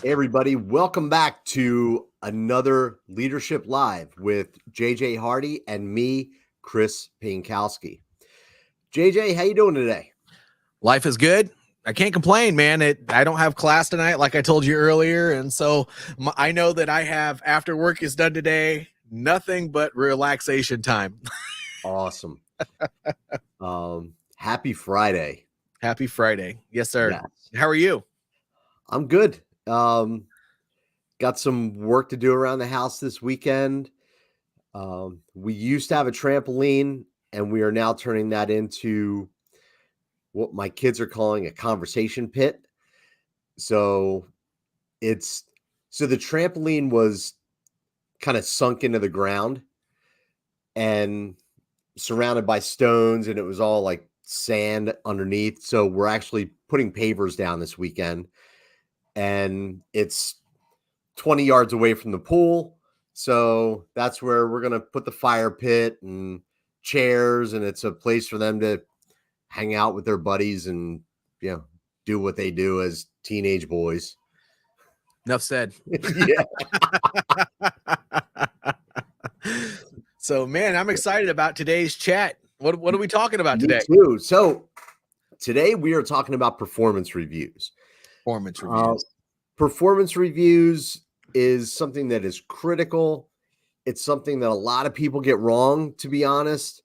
Hey, everybody. Welcome back to another Leadership Live with JJ Hardy and me, Chris Pienkowski. JJ, how you doing today? Life is good. I can't complain, man. I don't have class tonight, like I told you earlier. And so I know that I have, after work is done today, nothing but relaxation time. Awesome. Happy Friday. Happy Friday. Yes, sir. Yes. How are you? I'm good. Got some work to do around the house this weekend. We used to have a trampoline, and we are now turning that into what my kids are calling a conversation pit. So the trampoline was kind of sunk into the ground and surrounded by stones, and it was all like sand underneath. So we're actually putting pavers down this weekend, and it's 20 yards away from the pool. So that's where we're going to put the fire pit and chairs, and it's a place for them to hang out with their buddies and, do what they do as teenage boys. Enough said. Yeah. So, man, I'm excited about today's chat. What are we talking about today? Me too. So today we are talking about performance reviews. Performance reviews is something that is critical. It's something that a lot of people get wrong, to be honest.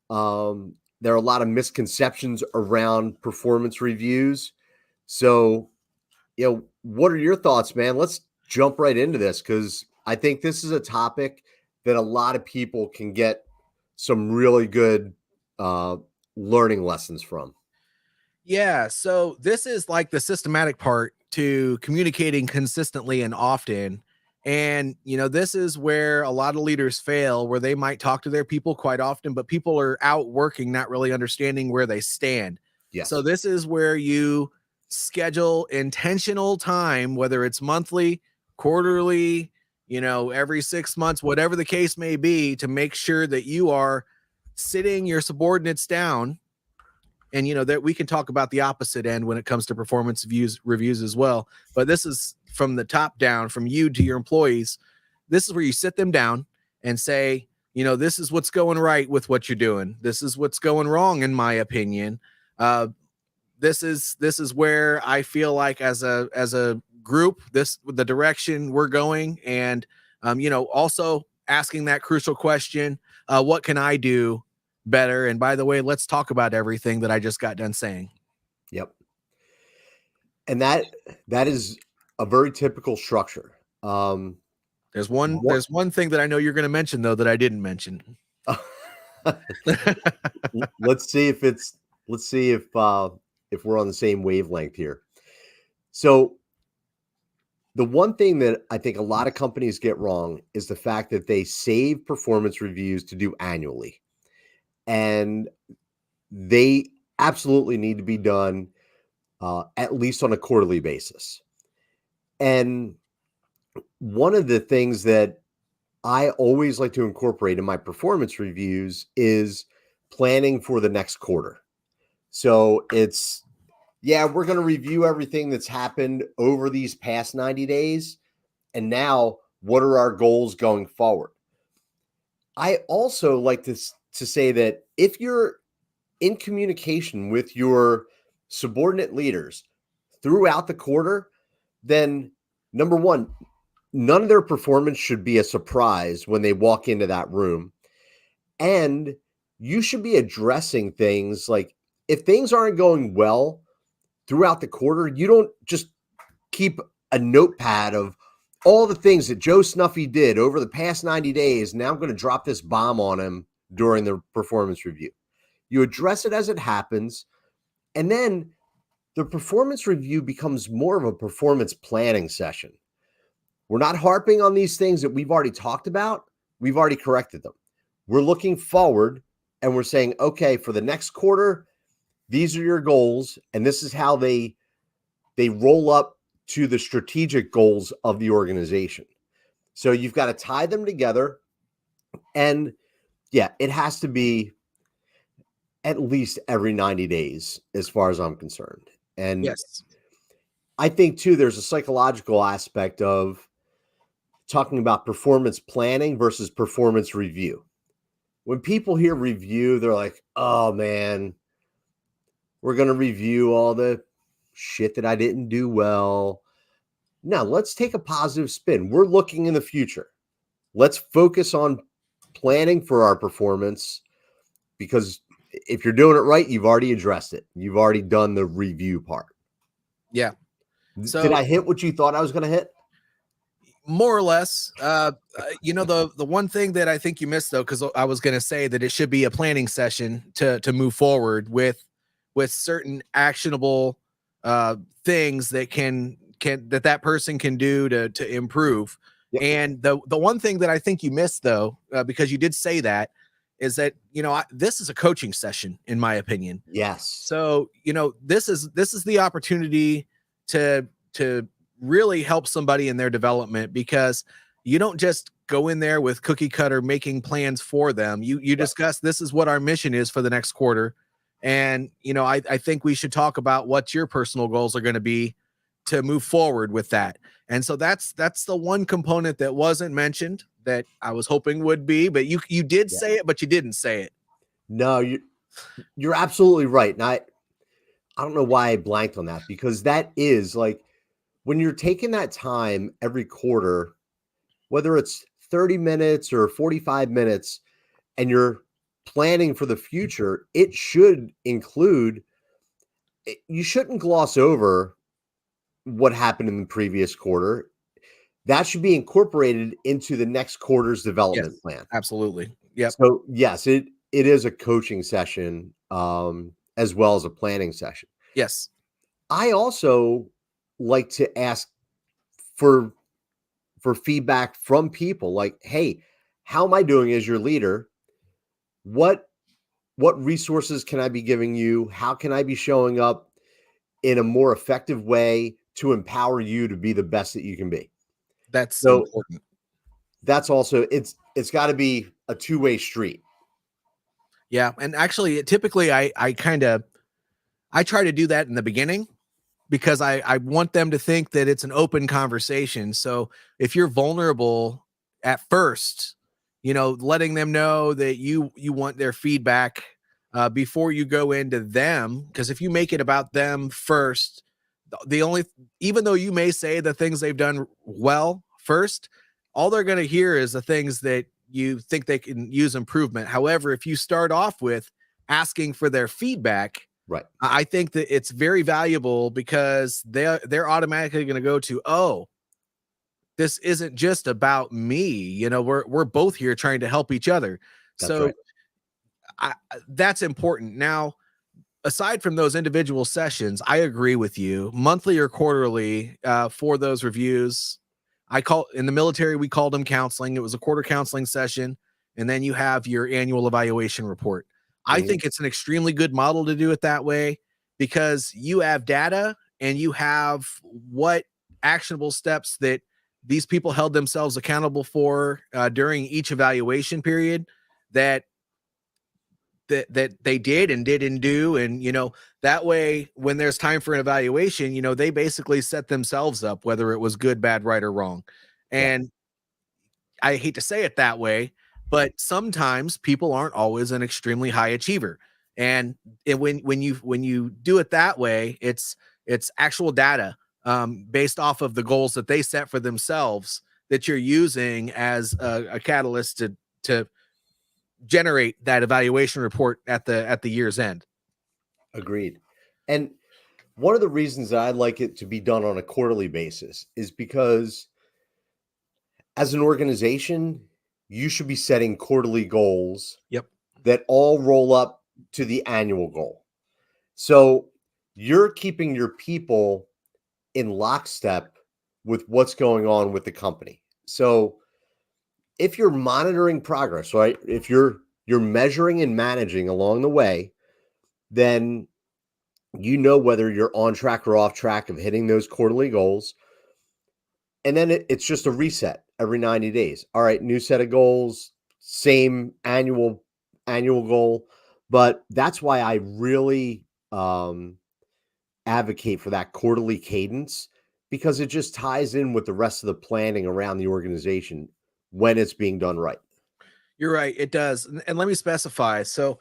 There are a lot of misconceptions around performance reviews. So, what are your thoughts, man? Let's jump right into this, because I think this is a topic that a lot of people can get some really good learning lessons from. Yeah. So this is like the systematic part to communicating consistently and often. And, this is where a lot of leaders fail, where they might talk to their people quite often, but people are out working, not really understanding where they stand. Yes. So this is where you schedule intentional time, whether it's monthly, quarterly, every 6 months, whatever the case may be, to make sure that you are sitting your subordinates down. And, that we can talk about the opposite end when it comes to performance reviews as well. But this is from the top down, from you to your employees. This is where you sit them down and say, this is what's going right with what you're doing. This is what's going wrong, in my opinion. This is where I feel like as a group, the direction we're going. And, also asking that crucial question, what can I do better? And by the way, let's talk about everything that I just got done saying. Yep. And that is a very typical structure. There's one thing that I know you're going to mention, though, that I didn't mention. Let's see if we're on the same wavelength here. So the one thing that I think a lot of companies get wrong is the fact that they save performance reviews to do annually. And they absolutely need to be done at least on a quarterly basis. And one of the things that I always like to incorporate in my performance reviews is planning for the next quarter. So it's, we're going to review everything that's happened over these past 90 days. And now, what are our goals going forward? I also like to say that if you're in communication with your subordinate leaders throughout the quarter, then number one, none of their performance should be a surprise when they walk into that room. And you should be addressing things like, if things aren't going well throughout the quarter, you don't just keep a notepad of all the things that Joe Snuffy did over the past 90 days. Now I'm going to drop this bomb on him during the performance review. You address it as it happens. And then the performance review becomes more of a performance planning session. We're not harping on these things that we've already talked about. We've already corrected them. We're looking forward and we're saying, okay, for the next quarter, these are your goals. And this is how they roll up to the strategic goals of the organization. So you've got to tie them together. And it has to be at least every 90 days as far as I'm concerned. And yes, I think too, there's a psychological aspect of talking about performance planning versus performance review. When people hear review, they're like, oh man, we're going to review all the shit that I didn't do well. Now, let's take a positive spin. We're looking in the future. Let's focus on planning for our performance, because if you're doing it right, you've already addressed it. You've already done the review part. Yeah. Did So I hit what you thought I was going to hit? more or less, the one thing that I think you missed though, because I was going to say that it should be a planning session to move forward with certain actionable things that that person can do to improve. Yep. And the one thing that I think you missed though, because you did say that, is that this is a coaching session in my opinion. Yes. So this is the opportunity to really help somebody in their development, because you don't just go in there with cookie cutter making plans for them. You discuss, this is what our mission is for the next quarter. And, I think we should talk about what your personal goals are going to be to move forward with that. And so that's the one component that wasn't mentioned that I was hoping would be, but you did say it, but you didn't say it. No, you're absolutely right. And I don't know why I blanked on that, because that is like, when you're taking that time every quarter, whether it's 30 minutes or 45 minutes, and you're planning for the future, it should include, you shouldn't gloss over what happened in the previous quarter. That should be incorporated into the next quarter's development plan. Absolutely. Yep. So yes, it is a coaching session, as well as a planning session. Yes. I also like to ask for feedback from people, like, hey, how am I doing as your leader? What resources can I be giving you? How can I be showing up in a more effective way to empower you to be the best that you can be? That's So important. that's also, it's got to be a two-way street. Yeah. And actually, typically I try to do that in the beginning, because I want them to think that it's an open conversation. So if you're vulnerable at first, letting them know that you want their feedback before you go into them, because if you make it about them first, even though you may say the things they've done well first, all they're going to hear is the things that you think they can use improvement. However, if you start off with asking for their feedback, Right. I think that it's very valuable, because they're automatically going to go to, oh, this isn't just about me. We're both here trying to help each other. That's So right. that's important. Now, aside from those individual sessions, I agree with you. Monthly or quarterly, for those reviews, in the military, we called them counseling. It was a quarter counseling session. And then you have your annual evaluation report. I think it's an extremely good model to do it that way, because you have data and you have what actionable steps that these people held themselves accountable for during each evaluation period that they did and didn't do. And, that way, when there's time for an evaluation, they basically set themselves up, whether it was good, bad, right, or wrong. And I hate to say it that way, but sometimes people aren't always an extremely high achiever. And when you do it that way, it's actual data based off of the goals that they set for themselves that you're using as a catalyst to generate that evaluation report at the year's end. Agreed. And one of the reasons that I like it to be done on a quarterly basis is because, as an organization, you should be setting quarterly goals Yep. that all roll up to the annual goal. So you're keeping your people in lockstep with what's going on with the company. So if you're monitoring progress, right? If you're measuring and managing along the way, then you know whether you're on track or off track of hitting those quarterly goals. And then it's just a reset every 90 days. All right, new set of goals, same annual goal. But that's why I really advocate for that quarterly cadence because it just ties in with the rest of the planning around the organization when it's being done right. You're right. It does. And let me specify. So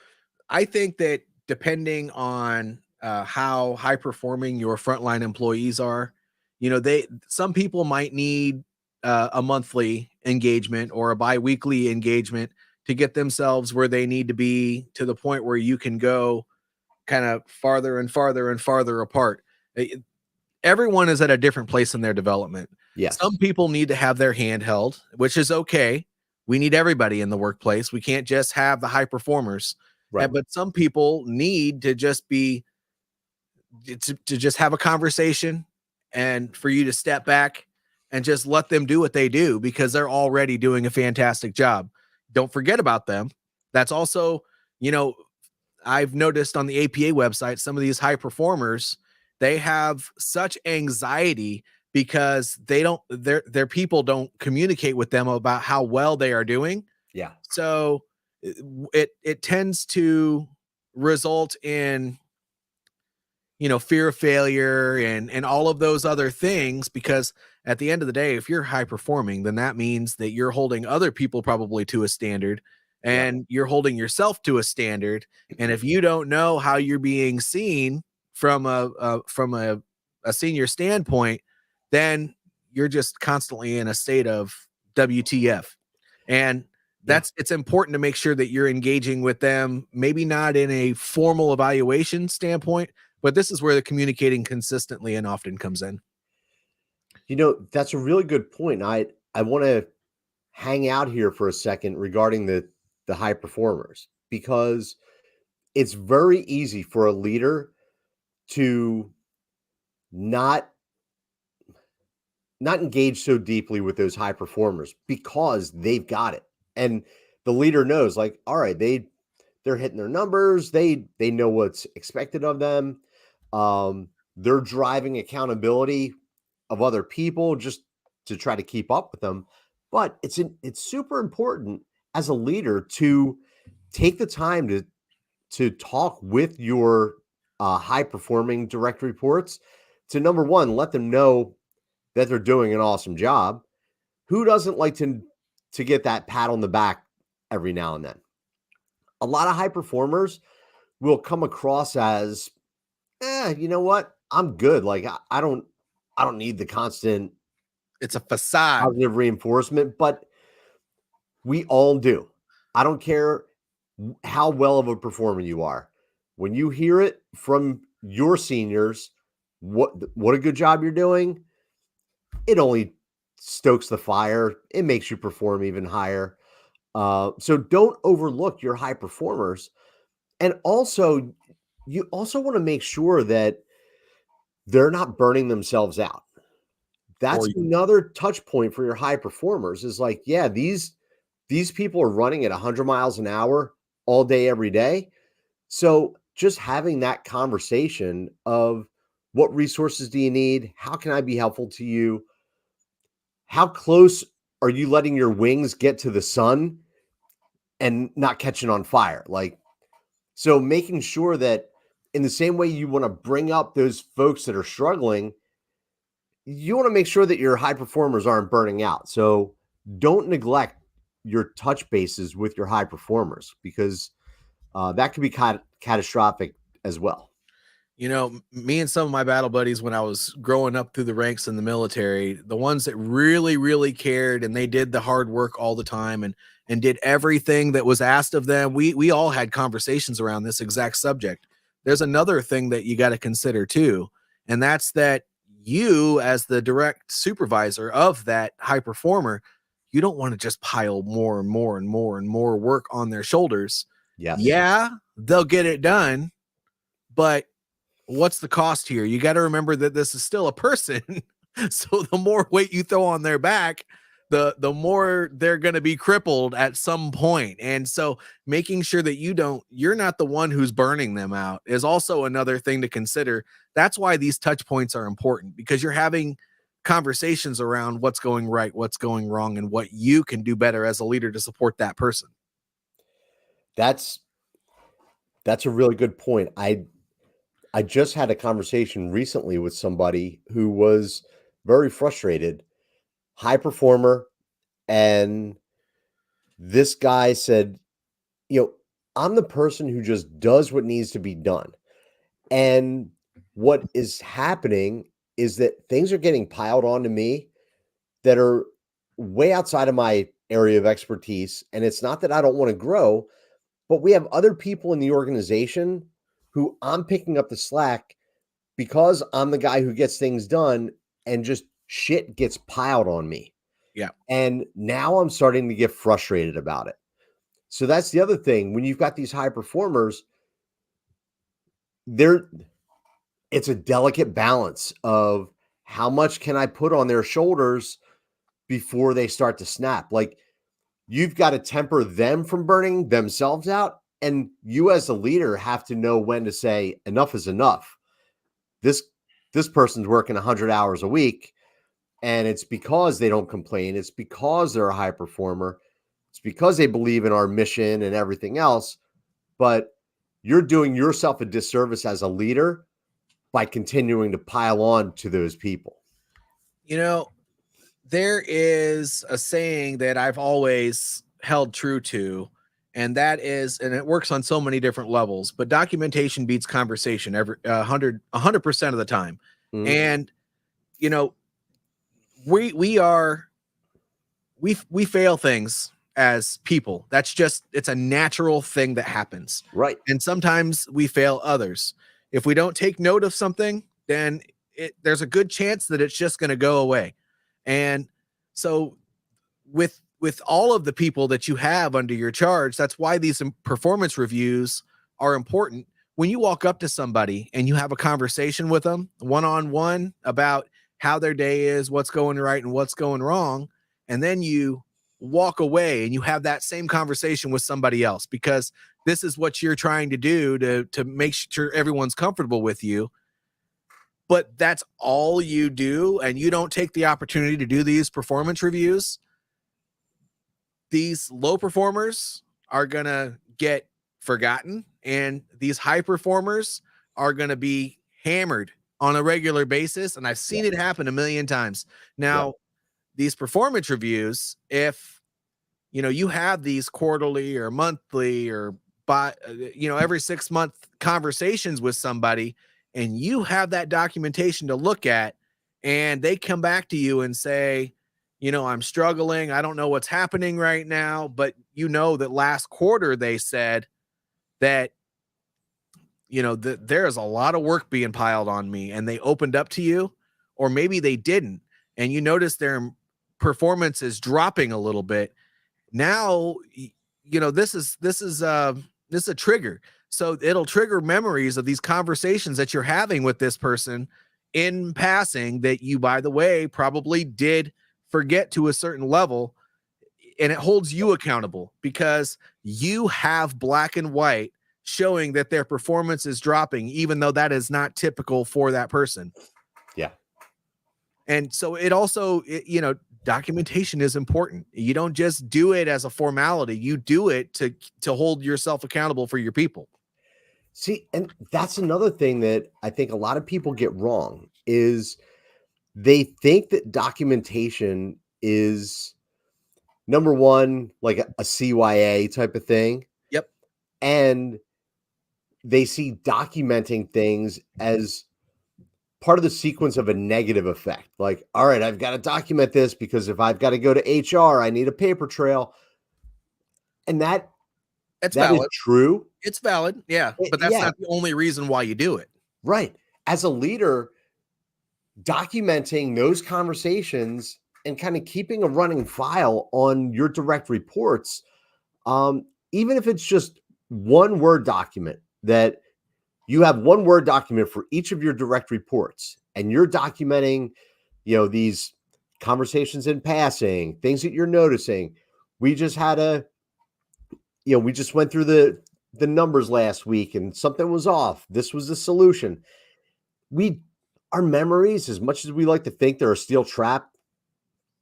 I think that depending on how high performing your frontline employees are, some people might need a monthly engagement or a biweekly engagement to get themselves where they need to be, to the point where you can go kind of farther and farther and farther apart. Everyone is at a different place in their development. Yes. Some people need to have their hand held, which is okay. We need everybody in the workplace. We can't just have the high performers. Right. But some people need to just be to just have a conversation, and for you to step back and just let them do what they do, because they're already doing a fantastic job. Don't forget about them. That's also, I've noticed on the APA website, some of these high performers, they have such anxiety because their people don't communicate with them about how well they are doing. Yeah. So it tends to result in, fear of failure and all of those other things, because at the end of the day, if you're high performing, then that means that you're holding other people probably to a standard, and you're holding yourself to a standard. And if you don't know how you're being seen from a senior standpoint, then you're just constantly in a state of WTF. And it's important to make sure that you're engaging with them, maybe not in a formal evaluation standpoint, but this is where the communicating consistently and often comes in. That's a really good point. I want to hang out here for a second regarding the high performers, because it's very easy for a leader to not engage so deeply with those high performers because they've got it. And the leader knows, like, all right, they're hitting their numbers. They know what's expected of them. They're driving accountability of other people just to try to keep up with them. But it's super important as a leader to take the time to talk with your high performing direct reports, to, number one, let them know that they're doing an awesome job. Who doesn't like to get that pat on the back every now and then? A lot of high performers will come across as, you know what? I'm good. Like, I don't need the constant, it's a facade, positive reinforcement, but we all do. I don't care how well of a performer you are. When you hear it from your seniors, what a good job you're doing, it only stokes the fire. It makes you perform even higher. So don't overlook your high performers. And also, you also want to make sure that they're not burning themselves out. That's another touch point for your high performers, is like, yeah, these people are running at 100 miles an hour all day, every day. So just having that conversation of, what resources do you need? How can I be helpful to you? How close are you letting your wings get to the sun and not catching on fire? Like, so making sure that, in the same way you want to bring up those folks that are struggling, you want to make sure that your high performers aren't burning out. So don't neglect your touch bases with your high performers, because that could be catastrophic as well. Me and some of my battle buddies, when I was growing up through the ranks in the military, the ones that really, really cared and they did the hard work all the time and did everything that was asked of them, we all had conversations around this exact subject. There's another thing that you got to consider too, and that's that you, as the direct supervisor of that high performer, you don't want to just pile more and more and more and more work on their shoulders. Yes. Yeah, they'll get it done, but what's the cost here? You got to remember that this is still a person. So the more weight you throw on their back, the more they're going to be crippled at some point. And so making sure that you're not the one who's burning them out is also another thing to consider. That's why these touch points are important, because you're having conversations around what's going right, what's going wrong, and what you can do better as a leader to support that person. That's a really good point. I just had a conversation recently with somebody who was very frustrated, high performer, and this guy said, I'm the person who just does what needs to be done. And what is happening is that things are getting piled onto me that are way outside of my area of expertise. And it's not that I don't want to grow, but we have other people in the organization who I'm picking up the slack because I'm the guy who gets things done and just shit gets piled on me. Yeah. And now I'm starting to get frustrated about it. So that's the other thing. When you've got these high performers, it's a delicate balance of how much can I put on their shoulders before they start to snap. Like, you've got to temper them from burning themselves out. And you as a leader have to know when to say enough is enough. This person's working 100 hours a week, and it's because they don't complain. It's because they're a high performer. It's because they believe in our mission and everything else. But you're doing yourself a disservice as a leader by continuing to pile on to those people. There is a saying that I've always held true to, and that is, and it works on so many different levels, but documentation beats conversation every 100% of the time. Mhm. And we fail things as people. It's a natural thing that happens. Right. And sometimes we fail others. If we don't take note of something, then there's a good chance that it's just going to go away. And so with all of the people that you have under your charge, that's why these performance reviews are important. When you walk up to somebody and you have a conversation with them one-on-one about how their day is, what's going right and what's going wrong, and then you walk away and you have that same conversation with somebody else, because this is what you're trying to do to make sure everyone's comfortable with you. But that's all you do, and you don't take the opportunity to do these performance reviews, these low performers are going to get forgotten, and these high performers are going to be hammered on a regular basis. And I've seen it happen a million times. Now, these performance reviews, if you have these quarterly or monthly or every 6-month conversations with somebody, and you have that documentation to look at, and they come back to you and say, I'm struggling, I don't know what's happening right now, but that last quarter they said that there's a lot of work being piled on me, and they opened up to you, or maybe they didn't, and you notice their performance is dropping a little bit. Now, this is a trigger. So it'll trigger memories of these conversations that you're having with this person in passing that you, by the way, probably did forget to a certain level. And it holds you accountable because you have black and white showing that their performance is dropping, even though that is not typical for that person. Yeah. And so it also, documentation is important. You don't just do it as a formality. You do it to hold yourself accountable for your people. See, and that's another thing that I think a lot of people get wrong is they think that documentation is number one, like a CYA type of thing. Yep. And they see documenting things as part of the sequence of a negative effect. Like, all right, I've got to document this because if I've got to go to HR, I need a paper trail. And that valid. Is true. It's valid. Yeah. But that's not the only reason why you do it. Right. As a leader, documenting those conversations and kind of keeping a running file on your direct reports, even if it's just one Word document, that you have one Word document for each of your direct reports, and you're documenting, these conversations in passing, things that you're noticing. We just had we just went through the numbers last week and something was off. This was the solution. Our memories, as much as we like to think they're a steel trap,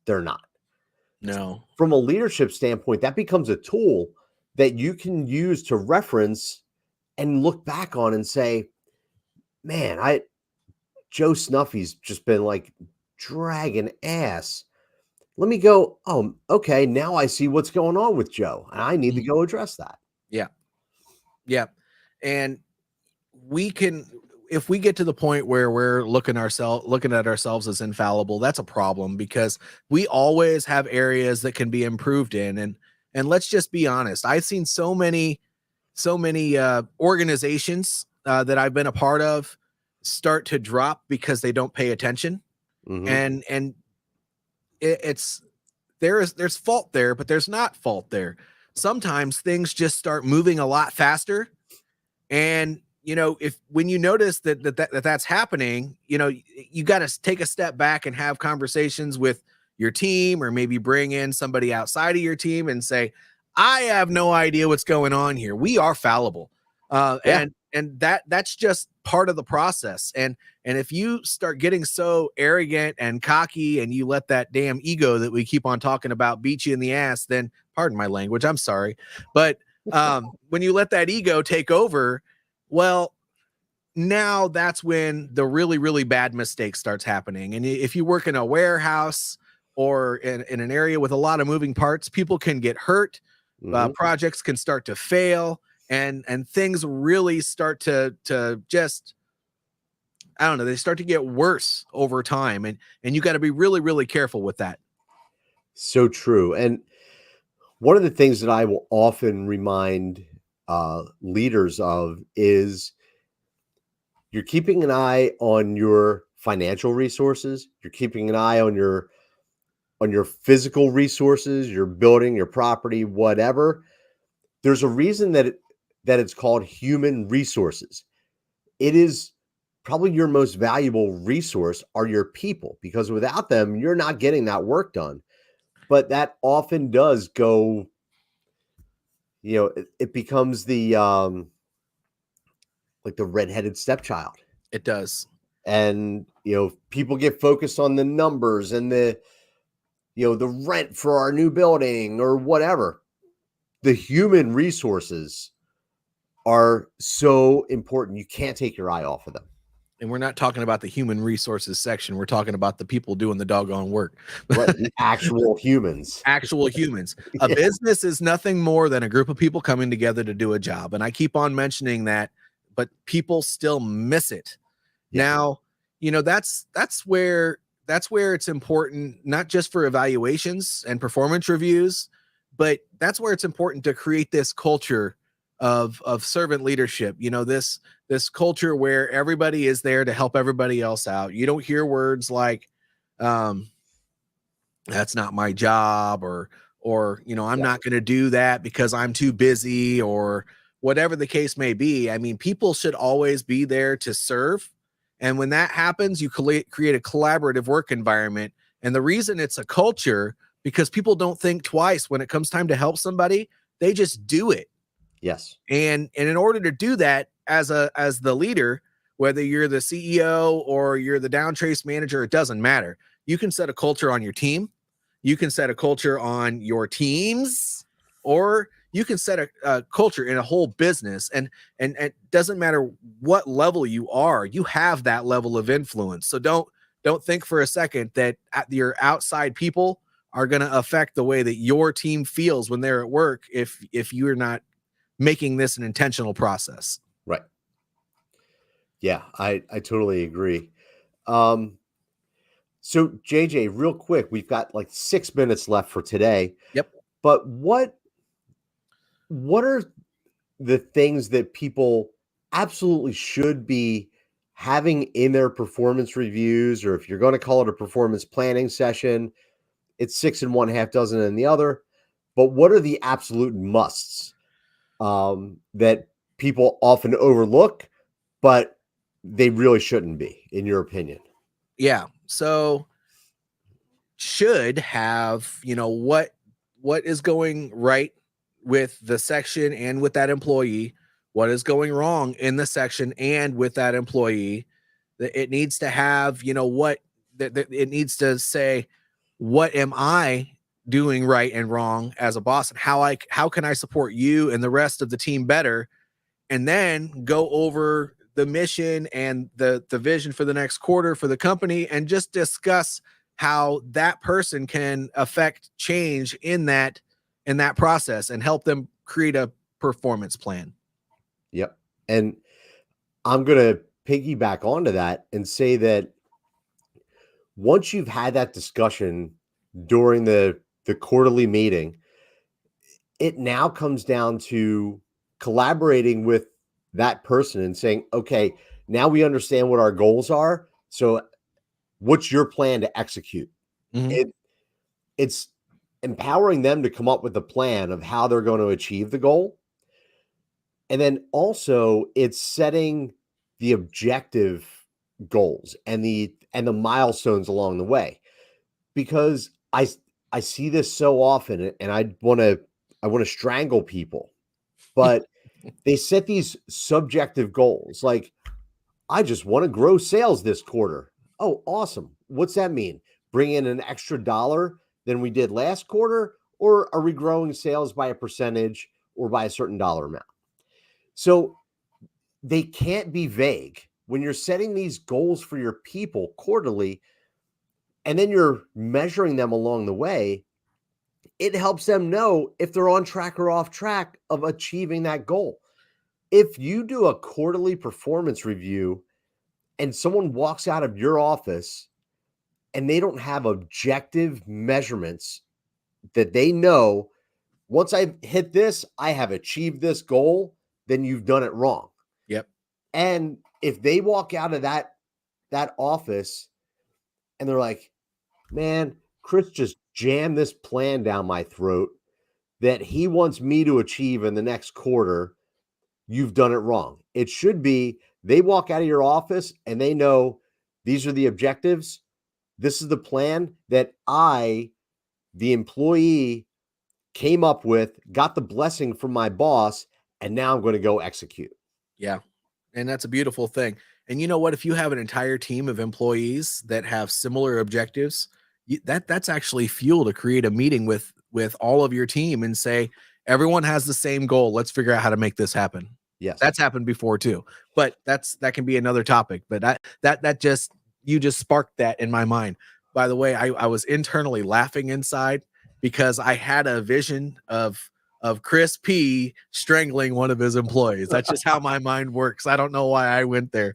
they're not. No. From a leadership standpoint, that becomes a tool that you can use to reference and look back on and say, man, Joe Snuffy's just been like dragging ass. Let me go. Oh, okay. Now I see what's going on with Joe, and I need to Mhm. go address that. Yeah. Yeah. And we can, if we get to the point where we're looking at ourselves as infallible, that's a problem, because we always have areas that can be improved in. And let's just be honest. I've seen so many organizations that I've been a part of start to drop because they don't pay attention. Hmm. And it's there's fault there, but there's not fault there. Sometimes things just start moving a lot faster, and if when you notice that's happening, you got to take a step back and have conversations with your team, or maybe bring in somebody outside of your team and say, I have no idea what's going on here. We are fallible. Yeah. And that's just part of the process. And if you start getting so arrogant and cocky, and you let that damn ego that we keep on talking about beat you in the ass, then pardon my language, I'm sorry. But when you let that ego take over, well, now that's when the really, really bad mistake starts happening. And if you work in a warehouse or in an area with a lot of moving parts, people can get hurt. Hmm. Projects can start to fail, and things really start to just, I don't know, they start to get worse over time. And you got to be really, really careful with that. So true. And one of the things that I will often remind leaders of is you're keeping an eye on your financial resources. You're keeping an eye on your physical resources, your building, your property, whatever. There's a reason that it's called human resources. It is probably your most valuable resource are your people, because without them, you're not getting that work done. But that often does go, it becomes the like the redheaded stepchild. It does. And people get focused on the numbers and the rent for our new building or whatever. The human resources are so important. You can't take your eye off of them. And we're not talking about the human resources section. We're talking about the people doing the doggone work. Right. The actual humans. Actual humans. A Yeah. business is nothing more than a group of people coming together to do a job. And I keep on mentioning that, but people still miss it. Yeah. Now, that's where it's important, not just for evaluations and performance reviews, but that's where it's important to create this culture of servant leadership. This culture where everybody is there to help everybody else out. You don't hear words like, um, that's not my job, or I'm Yeah. not going to do that because I'm too busy, or whatever the case may be. I mean, people should always be there to serve. And when that happens, you create a collaborative work environment. And the reason it's a culture, because people don't think twice when it comes time to help somebody. They just do it. Yes. And in order to do that, as the leader, whether you're the CEO or you're the down trace manager, it doesn't matter. You can set a culture on your team. You can set a culture on your teams, or you can set a culture in a whole business. And it doesn't matter what level you are, you have that level of influence. So don't think for a second that your outside people are going to affect the way that your team feels when they're at work, if you're not making this an intentional process. Right. Yeah, I totally agree. Um, so JJ, real quick, we've got like 6 minutes left for today. Yep. But what are the things that people absolutely should be having in their performance reviews, or if you're going to call it a performance planning session, it's six in one, half dozen in the other. But what are the absolute musts that people often overlook, but they really shouldn't be, in your opinion? Yeah. So should have, what is going right with the section and with that employee, what is going wrong in the section and with that employee. That it needs to have, what that it needs to say, what am I doing right and wrong as a boss, and how can I support you and the rest of the team better, and then go over the mission and the vision for the next quarter for the company, and just discuss how that person can affect change in that process and help them create a performance plan. Yep. And I'm going to piggyback onto that and say that once you've had that discussion during the quarterly meeting, it now comes down to collaborating with that person and saying, okay, now we understand what our goals are. So what's your plan to execute? Mm-hmm. It's empowering them to come up with a plan of how they're going to achieve the goal. And then also it's setting the objective goals and the milestones along the way. Because I see this so often, and I want to strangle people. But they set these subjective goals like, I just want to grow sales this quarter. Oh, awesome. What's that mean? Bring in an extra dollar than we did last quarter? Or are we growing sales by a percentage or by a certain dollar amount? So they can't be vague. When you're setting these goals for your people quarterly, and then you're measuring them along the way, it helps them know if they're on track or off track of achieving that goal. If you do a quarterly performance review and someone walks out of your office and they don't have objective measurements that they know, once I hit this, I have achieved this goal, then you've done it wrong. Yep. And if they walk out of that office and they're like, man, Chris just jammed this plan down my throat that he wants me to achieve in the next quarter, you've done it wrong. It should be they walk out of your office and they know these are the objectives. This is the plan that I, the employee, came up with, got the blessing from my boss, and now I'm going to go execute. Yeah. And that's a beautiful thing. And you know what? If you have an entire team of employees that have similar objectives, that's actually fuel to create a meeting with all of your team and say, everyone has the same goal. Let's figure out how to make this happen. Yes. That's happened before too, but that can be another topic. But you just sparked that in my mind. By the way, I was internally laughing inside because I had a vision of Chris P strangling one of his employees. That's just how my mind works. I don't know why I went there.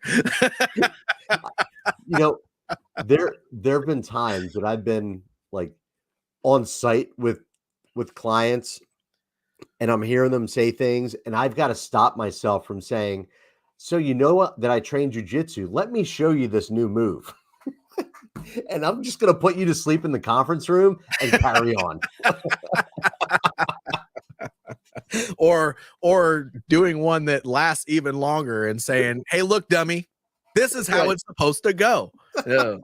There have been times that I've been like on site with clients and I'm hearing them say things and I've got to stop myself from saying, so you know what, that I trained jujitsu. Let me show you this new move. And I'm just going to put you to sleep in the conference room and carry on. or doing one that lasts even longer and saying, hey, look, dummy, this is how it's supposed to go. Yeah.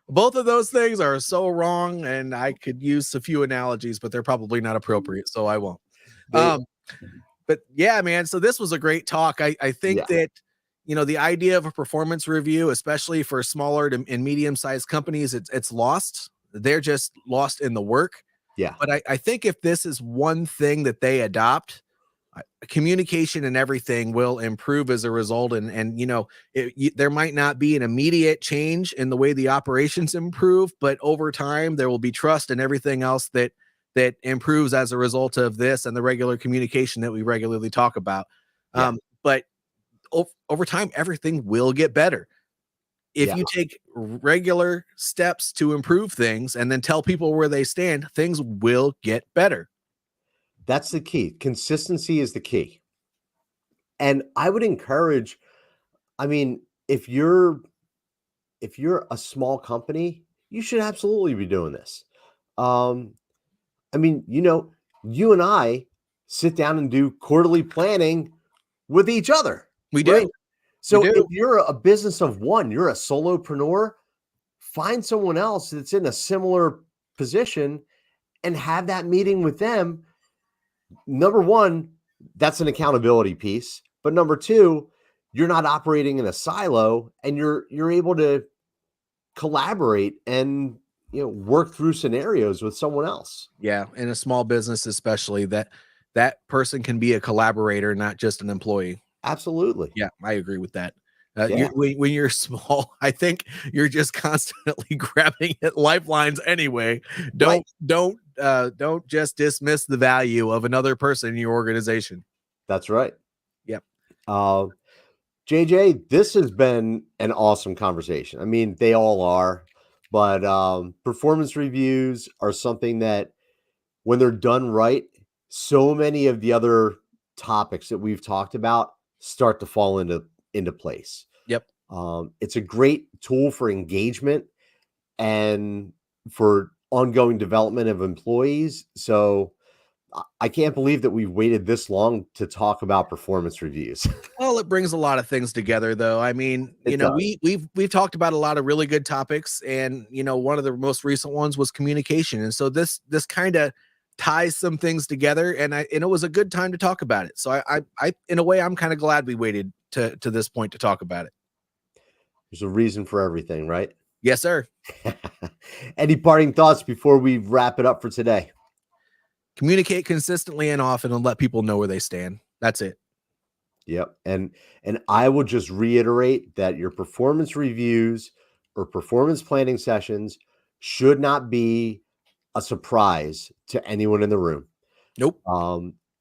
Both of those things are so wrong, and I could use a few analogies, but they're probably not appropriate, so I won't. But yeah, man, so this was a great talk. I think that, the idea of a performance review, especially for smaller and medium-sized companies, it's lost. They're just lost in the work. Yeah. But I think if this is one thing that they adopt, communication and everything will improve as a result. And there might not be an immediate change in the way the operations improve, but over time there will be trust and everything else that improves as a result of this and the regular communication that we regularly talk about. But over time, everything will get better. If you take regular steps to improve things and then tell people where they stand, things will get better. That's the key. Consistency is the key. And I would encourage, if you're a small company, you should absolutely be doing this. You and I sit down and do quarterly planning with each other. We do. Right? So if you're a business of one, you're a solopreneur, find someone else that's in a similar position and have that meeting with them. Number one, that's an accountability piece. But number two, you're not operating in a silo and you're able to collaborate and work through scenarios with someone else. Yeah. In a small business, especially, that person can be a collaborator, not just an employee. Absolutely. Yeah, I agree with that. Yeah. When you're small, I think you're just constantly grabbing at lifelines anyway. Right. Don't just dismiss the value of another person in your organization. That's right. Yep. Uh, JJ, this has been an awesome conversation. I mean, they all are, but performance reviews are something that, when they're done right, so many of the other topics that we've talked about start to fall into place. Yep. It's a great tool for engagement and for ongoing development of employees. So I can't believe that we've waited this long to talk about performance reviews. Well, it brings a lot of things together, though. I mean, It does. we've talked about a lot of really good topics, and one of the most recent ones was communication, and so this kind of ties some things together, and it was a good time to talk about it. So I in a way, I'm kind of glad we waited to this point to talk about it. There's a reason for everything, right? Yes, sir. Any parting thoughts before we wrap it up for today? Communicate consistently and often, and let people know where they stand. That's it. Yep. And I will just reiterate that your performance reviews or performance planning sessions should not be a surprise to anyone in the room. Nope.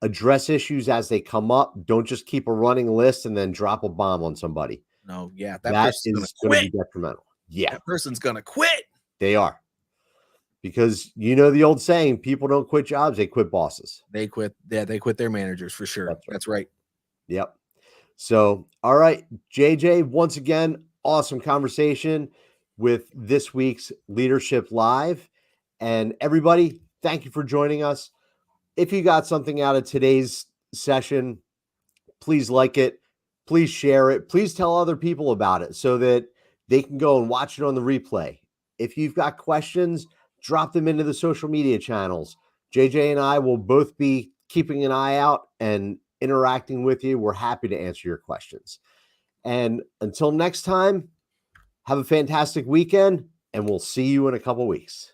Address issues as they come up. Don't just keep a running list and then drop a bomb on somebody. No, yeah, That is going to be detrimental. Yeah, that person's gonna quit. they are. Because you know the old saying, people don't quit jobs, they quit bosses. They quit. Yeah, they quit their managers for sure. That's right. Yep. So, all right, JJ, once again, awesome conversation with this week's Leadership Live. And everybody, thank you for joining us. If you got something out of today's session, please like it. Please share it. Please tell other people about it so that they can go and watch it on the replay. If you've got questions, drop them into the social media channels. JJ and I will both be keeping an eye out and interacting with you. We're happy to answer your questions. And until next time, have a fantastic weekend, and we'll see you in a couple weeks.